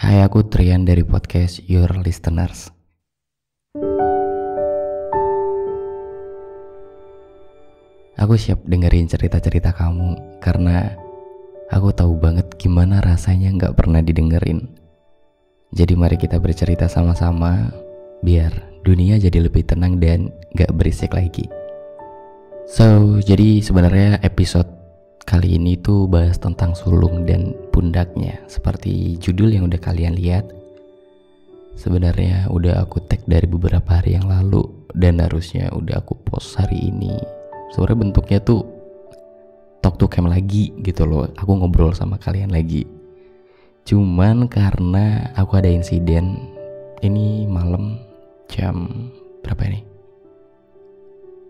Hai, aku Trian dari podcast Your Listeners. Aku siap dengerin cerita-cerita kamu karena aku tahu banget gimana rasanya gak pernah didengerin. Jadi mari kita bercerita sama-sama biar dunia jadi lebih tenang dan gak berisik lagi. Jadi sebenarnya episode kali ini tuh bahas tentang sulung dan pundaknya. Seperti judul yang udah kalian lihat, sebenarnya udah aku tag dari beberapa hari yang lalu dan harusnya udah aku post hari ini. Sebenarnya bentuknya tuh talk to cam lagi gitu loh, aku ngobrol sama kalian lagi. Cuman karena aku ada insiden, ini malam jam berapa ini?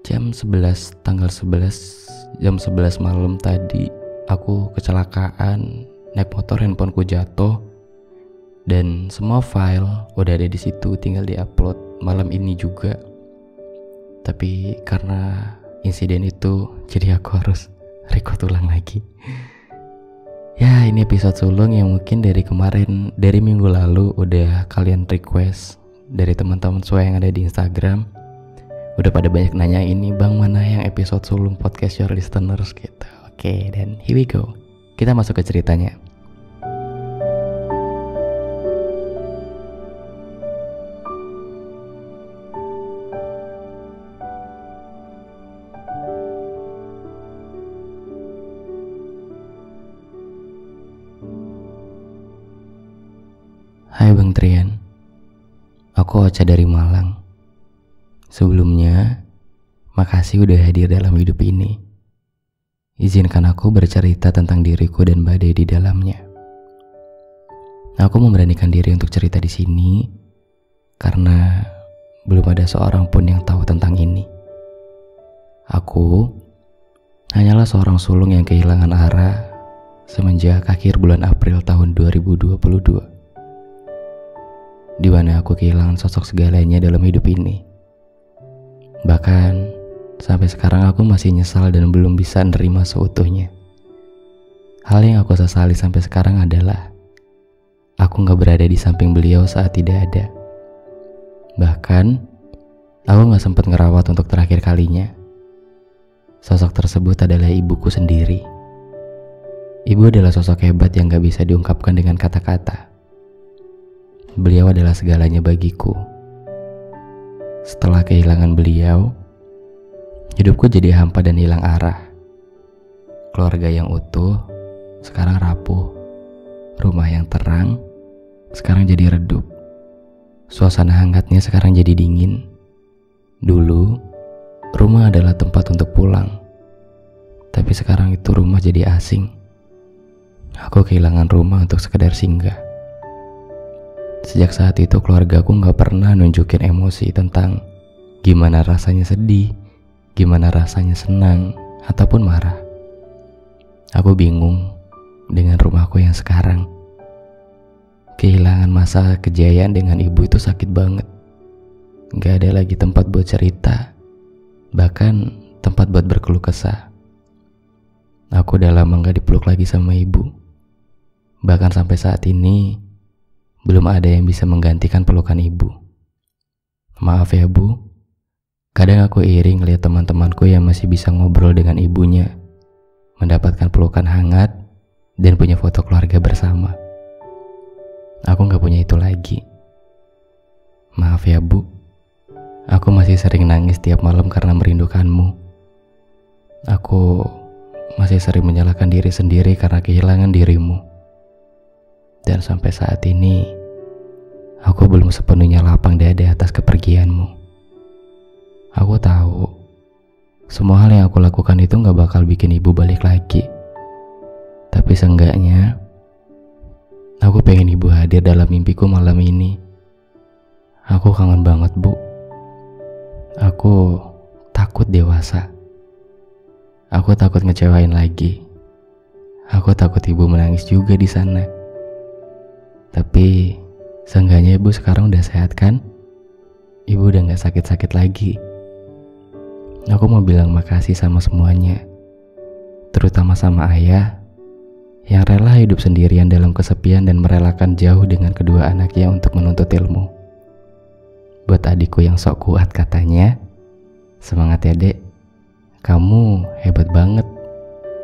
Jam 11, tanggal 11, jam 11 malam tadi aku kecelakaan, naik motor, handphoneku jatuh dan semua file udah ada di situ, tinggal diupload malam ini juga. Tapi karena insiden itu jadi aku harus record ulang lagi. Ya, ini episode sulung yang mungkin dari kemarin, dari minggu lalu udah kalian request dari teman-teman semua yang ada di Instagram. Udah pada banyak nanya ini, bang mana yang episode sulung podcast Your Listeners gitu. Oke, dan here we go. Kita masuk ke ceritanya. Hai Bang Trian, aku Ocha dari Malang. Sebelumnya, makasih udah hadir dalam hidup ini. Izinkan aku bercerita tentang diriku dan badai di dalamnya. Aku memberanikan diri untuk cerita di sini karena belum ada seorang pun yang tahu tentang ini. Aku hanyalah seorang sulung yang kehilangan arah semenjak akhir bulan April tahun 2022. Di mana aku kehilangan sosok segalanya dalam hidup ini. Bahkan sampai sekarang aku masih nyesal dan belum bisa nerima seutuhnya. Hal yang aku sesali sampai sekarang adalah aku gak berada di samping beliau saat tidak ada. Bahkan aku gak sempat ngerawat untuk terakhir kalinya. Sosok tersebut adalah ibuku sendiri. Ibu adalah sosok hebat yang gak bisa diungkapkan dengan kata-kata. Beliau adalah segalanya bagiku. Setelah kehilangan beliau, hidupku jadi hampa dan hilang arah. Keluarga yang utuh sekarang rapuh. Rumah yang terang sekarang jadi redup. Suasana hangatnya sekarang jadi dingin. Dulu, rumah adalah tempat untuk pulang. Tapi sekarang itu rumah jadi asing. Aku kehilangan rumah untuk sekedar singgah. Sejak saat itu keluargaku gak pernah nunjukin emosi tentang gimana rasanya sedih, gimana rasanya senang, ataupun marah. Aku bingung dengan rumahku yang sekarang. Kehilangan masa kejayaan dengan ibu itu sakit banget. Gak ada lagi tempat buat cerita, bahkan tempat buat berkeluh kesah. Aku udah lama gak dipeluk lagi sama ibu. Bahkan sampai saat ini belum ada yang bisa menggantikan pelukan ibu. Maaf ya Bu, kadang aku iri ngeliat teman-temanku yang masih bisa ngobrol dengan ibunya, mendapatkan pelukan hangat, dan punya foto keluarga bersama. Aku gak punya itu lagi. Maaf ya Bu, aku masih sering nangis tiap malam karena merindukanmu. Aku masih sering menyalahkan diri sendiri karena kehilangan dirimu. Dan sampai saat ini, aku belum sepenuhnya lapang dada atas kepergianmu. Aku tahu, semua hal yang aku lakukan itu gak bakal bikin ibu balik lagi. Tapi seenggaknya, aku pengen ibu hadir dalam mimpiku malam ini. Aku kangen banget Bu. Aku takut dewasa. Aku takut ngecewain lagi. Aku takut ibu menangis juga di sana. Tapi seenggaknya ibu sekarang udah sehat kan? Ibu udah gak sakit-sakit lagi. Aku mau bilang makasih sama semuanya, terutama sama ayah yang rela hidup sendirian dalam kesepian dan merelakan jauh dengan kedua anaknya untuk menuntut ilmu. Buat adikku yang sok kuat katanya, semangat ya dek, kamu hebat banget.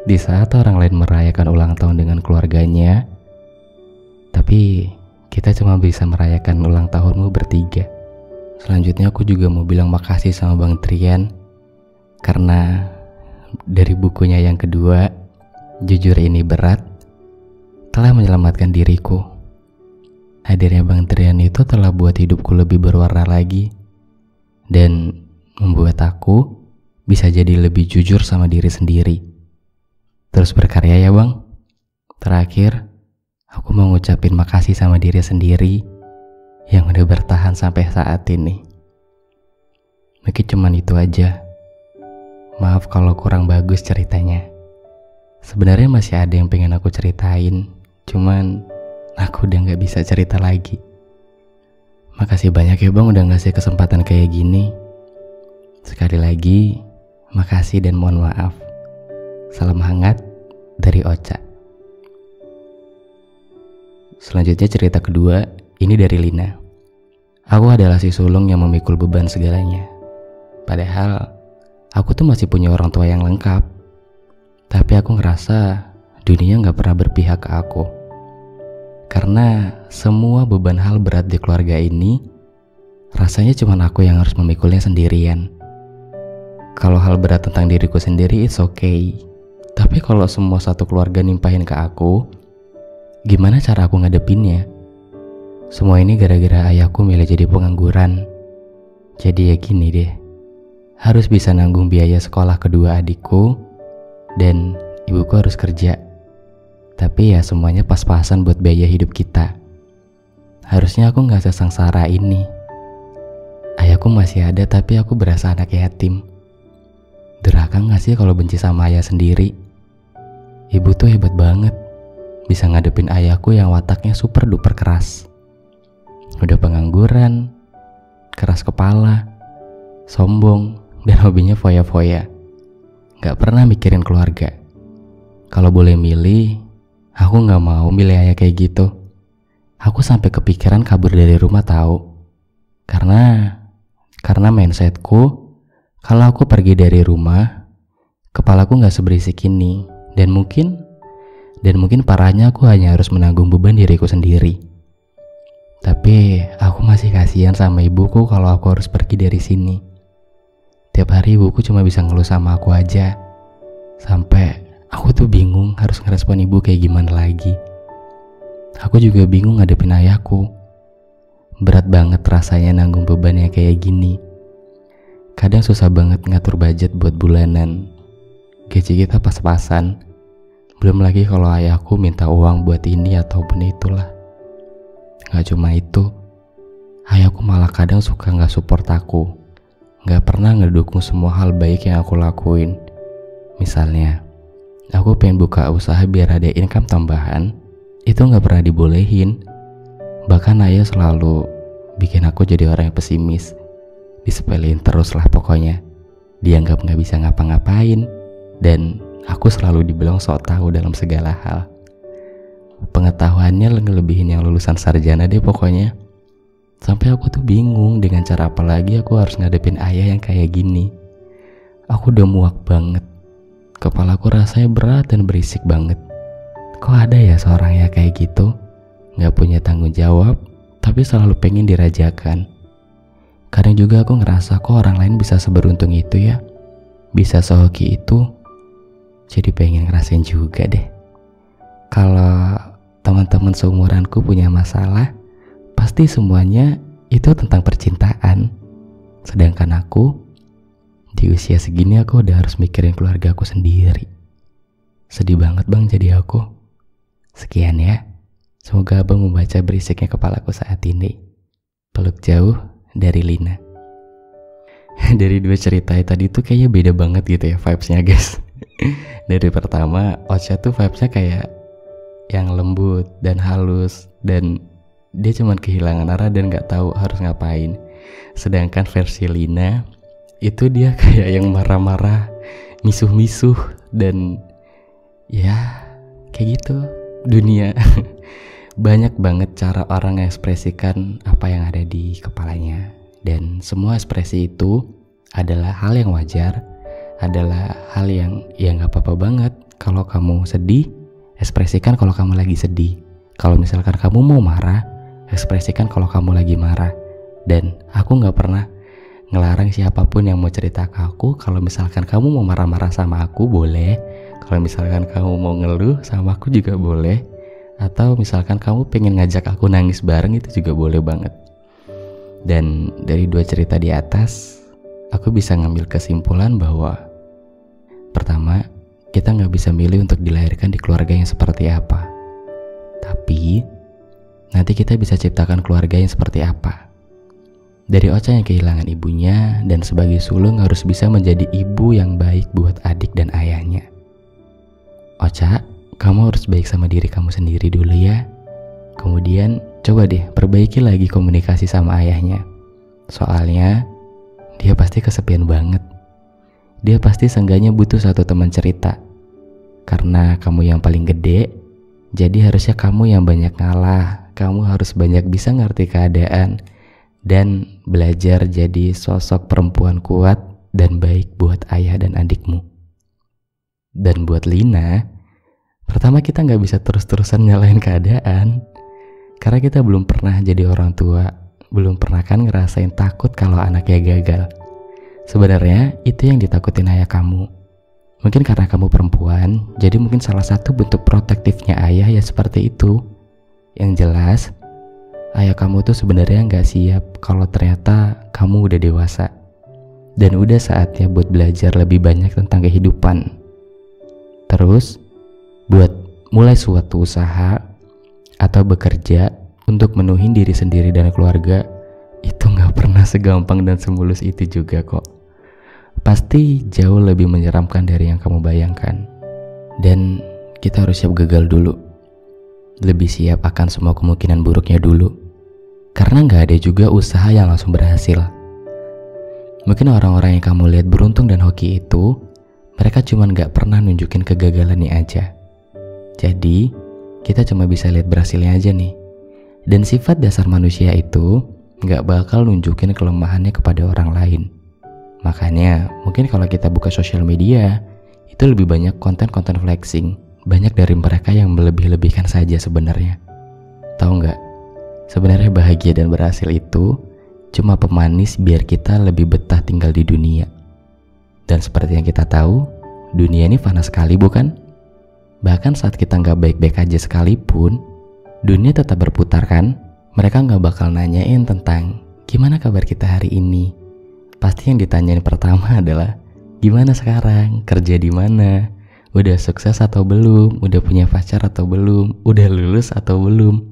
Di saat orang lain merayakan ulang tahun dengan keluarganya, tapi kita cuma bisa merayakan ulang tahunmu bertiga. Selanjutnya aku juga mau bilang makasih sama Bang Trian, karena dari bukunya yang kedua, Jujur Ini Berat, telah menyelamatkan diriku. Hadirnya Bang Trian itu telah buat hidupku lebih berwarna lagi, dan membuat aku bisa jadi lebih jujur sama diri sendiri. Terus berkarya ya Bang. Terakhir, aku mau ngucapin makasih sama diri sendiri yang udah bertahan sampai saat ini. Mungkin cuman itu aja. Maaf kalau kurang bagus ceritanya. Sebenarnya masih ada yang pengen aku ceritain, cuman aku udah gak bisa cerita lagi. Makasih banyak ya Bang udah ngasih kesempatan kayak gini. Sekali lagi, makasih dan mohon maaf. Salam hangat dari Ocha. Selanjutnya cerita kedua, ini dari Lina. Aku adalah si sulung yang memikul beban segalanya. Padahal aku tuh masih punya orang tua yang lengkap. Tapi aku ngerasa dunia gak pernah berpihak ke aku. Karena semua beban hal berat di keluarga ini, rasanya cuma aku yang harus memikulnya sendirian. Kalau hal berat tentang diriku sendiri it's okay. Tapi kalau semua satu keluarga nimpahin ke aku, gimana cara aku ngadepinnya? Semua ini gara-gara ayahku milih jadi pengangguran. Jadi ya gini deh, harus bisa nanggung biaya sekolah kedua adikku, dan ibuku harus kerja. Tapi ya semuanya pas-pasan buat biaya hidup kita. Harusnya aku gak sesengsara ini. Ayahku masih ada tapi aku berasa anak yatim. Durhaka gak sih kalau benci sama ayah sendiri? Ibu tuh hebat banget, bisa ngadepin ayahku yang wataknya super duper keras. Udah pengangguran, keras kepala, sombong, dan hobinya foya-foya. Gak pernah mikirin keluarga. Kalau boleh milih, aku gak mau milih ayah kayak gitu. Aku sampai kepikiran kabur dari rumah tahu. Karena mindsetku, kalau aku pergi dari rumah, kepalaku gak seberisik ini. Dan mungkin parahnya aku hanya harus menanggung beban diriku sendiri. Tapi aku masih kasihan sama ibuku kalau aku harus pergi dari sini. Tiap hari ibuku cuma bisa ngeluh sama aku aja. Sampai aku tuh bingung harus ngerespon ibu kayak gimana lagi. Aku juga bingung ngadepin ayahku. Berat banget rasanya nanggung bebannya kayak gini. Kadang susah banget ngatur budget buat bulanan. Gaji kita pas-pasan. Belum lagi kalau ayahku minta uang buat ini ataupun itulah. Gak cuma itu, ayahku malah kadang suka gak support aku. Gak pernah ngedukung semua hal baik yang aku lakuin. Misalnya, aku pengen buka usaha biar ada income tambahan, itu gak pernah dibolehin. Bahkan ayah selalu bikin aku jadi orang yang pesimis. Disepelein terus lah pokoknya. Dianggap gak bisa ngapa-ngapain. Dan aku selalu dibilang sok tahu dalam segala hal. Pengetahuannya ngelebihin yang lulusan sarjana deh pokoknya. Sampai aku tuh bingung dengan cara apa lagi aku harus ngadepin ayah yang kayak gini. Aku udah muak banget. Kepalaku rasanya berat dan berisik banget. Kok ada ya seorang ya kayak gitu, gak punya tanggung jawab, tapi selalu pengen dirajakan. Kadang juga aku ngerasa kok orang lain bisa seberuntung itu ya, bisa sehoki itu. Jadi pengen ngerasain juga deh. Kalau teman-teman seumuranku punya masalah, pasti semuanya itu tentang percintaan. Sedangkan aku, di usia segini aku udah harus mikirin keluarga aku sendiri. Sedih banget bang jadi aku. Sekian ya. Semoga abang membaca berisiknya kepalaku saat ini. Peluk jauh dari Lina. Dari dua cerita tadi tuh kayaknya beda banget gitu ya vibes-nya guys. Dari pertama, Ocha tuh vibes-nya kayak yang lembut dan halus, dan dia cuman kehilangan arah dan gak tahu harus ngapain. Sedangkan versi Lina itu dia kayak yang marah-marah, misuh-misuh, dan ya kayak gitu dunia. Banyak banget cara orang mengekspresikan apa yang ada di kepalanya. Dan semua ekspresi itu adalah hal yang wajar, adalah hal yang ya gak apa-apa banget. Kalau kamu sedih, ekspresikan kalau kamu lagi sedih. Kalau misalkan kamu mau marah, ekspresikan kalau kamu lagi marah. Dan aku gak pernah ngelarang siapapun yang mau cerita ke aku. Kalau misalkan kamu mau marah-marah sama aku, boleh. Kalau misalkan kamu mau ngeluh sama aku juga boleh. Atau misalkan kamu pengen ngajak aku nangis bareng, itu juga boleh banget. Dan dari 2 cerita di atas, aku bisa ngambil kesimpulan bahwa pertama, kita gak bisa milih untuk dilahirkan di keluarga yang seperti apa. Tapi nanti kita bisa ciptakan keluarga yang seperti apa. Dari Ocha yang kehilangan ibunya, dan sebagai sulung harus bisa menjadi ibu yang baik buat adik dan ayahnya. Ocha, kamu harus baik sama diri kamu sendiri dulu ya. Kemudian coba deh perbaiki lagi komunikasi sama ayahnya. Soalnya dia pasti kesepian banget. Dia pasti seenggaknya butuh satu teman cerita. Karena kamu yang paling gede, jadi harusnya kamu yang banyak ngalah. Kamu harus banyak bisa ngerti keadaan dan belajar jadi sosok perempuan kuat dan baik buat ayah dan adikmu. Dan buat Lina, pertama kita gak bisa terus-terusan nyalahin keadaan. Karena kita belum pernah jadi orang tua, belum pernah kan ngerasain takut kalau anaknya gagal. Sebenarnya itu yang ditakutin ayah kamu. Mungkin karena kamu perempuan, jadi mungkin salah satu bentuk protektifnya ayah ya seperti itu. Yang jelas, ayah kamu tuh sebenarnya gak siap kalau ternyata kamu udah dewasa. Dan udah saatnya buat belajar lebih banyak tentang kehidupan. Terus, buat mulai suatu usaha atau bekerja untuk menuhin diri sendiri dan keluarga, itu gak pernah segampang dan semulus itu juga kok. Pasti jauh lebih menyeramkan dari yang kamu bayangkan. Dan kita harus siap gagal dulu. Lebih siap akan semua kemungkinan buruknya dulu. Karena gak ada juga usaha yang langsung berhasil. Mungkin orang-orang yang kamu lihat beruntung dan hoki itu, mereka cuma gak pernah nunjukin kegagalannya aja. Jadi, kita cuma bisa lihat berhasilnya aja nih. Dan sifat dasar manusia itu gak bakal nunjukin kelemahannya kepada orang lain. Makanya, mungkin kalau kita buka sosial media, itu lebih banyak konten-konten flexing. Banyak dari mereka yang melebih-lebihkan saja sebenarnya. Tahu gak? Sebenarnya bahagia dan berhasil itu cuma pemanis biar kita lebih betah tinggal di dunia. Dan seperti yang kita tahu, dunia ini panas sekali bukan? Bahkan saat kita gak baik-baik aja sekalipun, dunia tetap berputar kan? Mereka gak bakal nanyain tentang gimana kabar kita hari ini. Pasti yang ditanyain pertama adalah gimana sekarang, kerja di mana, udah sukses atau belum, udah punya pacar atau belum, udah lulus atau belum.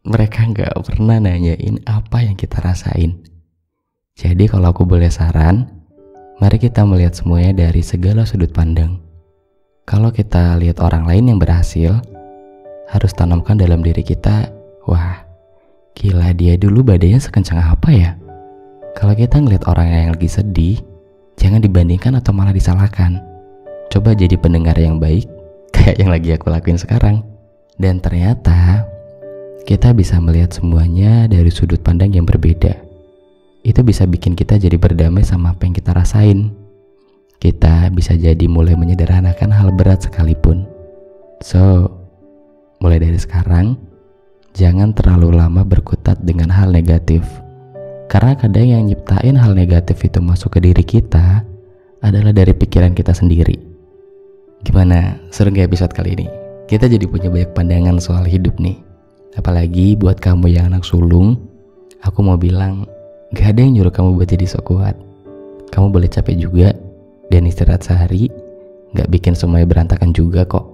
Mereka gak pernah nanyain apa yang kita rasain. Jadi kalau aku boleh saran, mari kita melihat semuanya dari segala sudut pandang. Kalau kita lihat orang lain yang berhasil, harus tanamkan dalam diri kita, wah, gila dia dulu badannya sekencang apa ya? Kalau kita ngeliat orang yang lagi sedih, jangan dibandingkan atau malah disalahkan. Coba jadi pendengar yang baik, kayak yang lagi aku lakuin sekarang. Dan ternyata, kita bisa melihat semuanya dari sudut pandang yang berbeda. Itu bisa bikin kita jadi berdamai sama apa yang kita rasain. Kita bisa jadi mulai menyederhanakan hal berat sekalipun. So, mulai dari sekarang, jangan terlalu lama berkutat dengan hal negatif. Karena kadang yang nyiptain hal negatif itu masuk ke diri kita adalah dari pikiran kita sendiri. Gimana? Seru gak episode kali ini? Kita jadi punya banyak pandangan soal hidup nih. Apalagi buat kamu yang anak sulung, aku mau bilang, gak ada yang nyuruh kamu buat jadi sok kuat. Kamu boleh capek juga, dan istirahat sehari, gak bikin semuanya berantakan juga kok.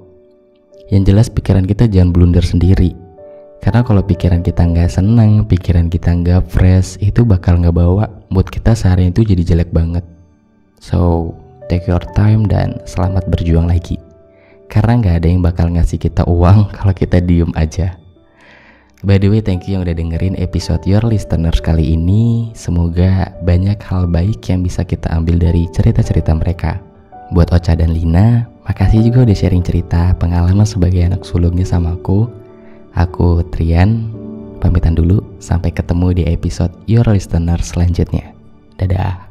Yang jelas pikiran kita jangan blunder sendiri. Karena kalau pikiran kita gak senang, pikiran kita gak fresh, itu bakal gak bawa mood kita sehari itu jadi jelek banget. So, take your time dan selamat berjuang lagi. Karena gak ada yang bakal ngasih kita uang kalau kita diem aja. By the way, thank you yang udah dengerin episode Your Listeners kali ini. Semoga banyak hal baik yang bisa kita ambil dari cerita-cerita mereka. Buat Ocha dan Lina, Makasih juga udah sharing cerita pengalaman sebagai anak sulungnya sama aku. Aku Trian, pamitan dulu. Sampai ketemu di episode Your Listener selanjutnya. Dadah.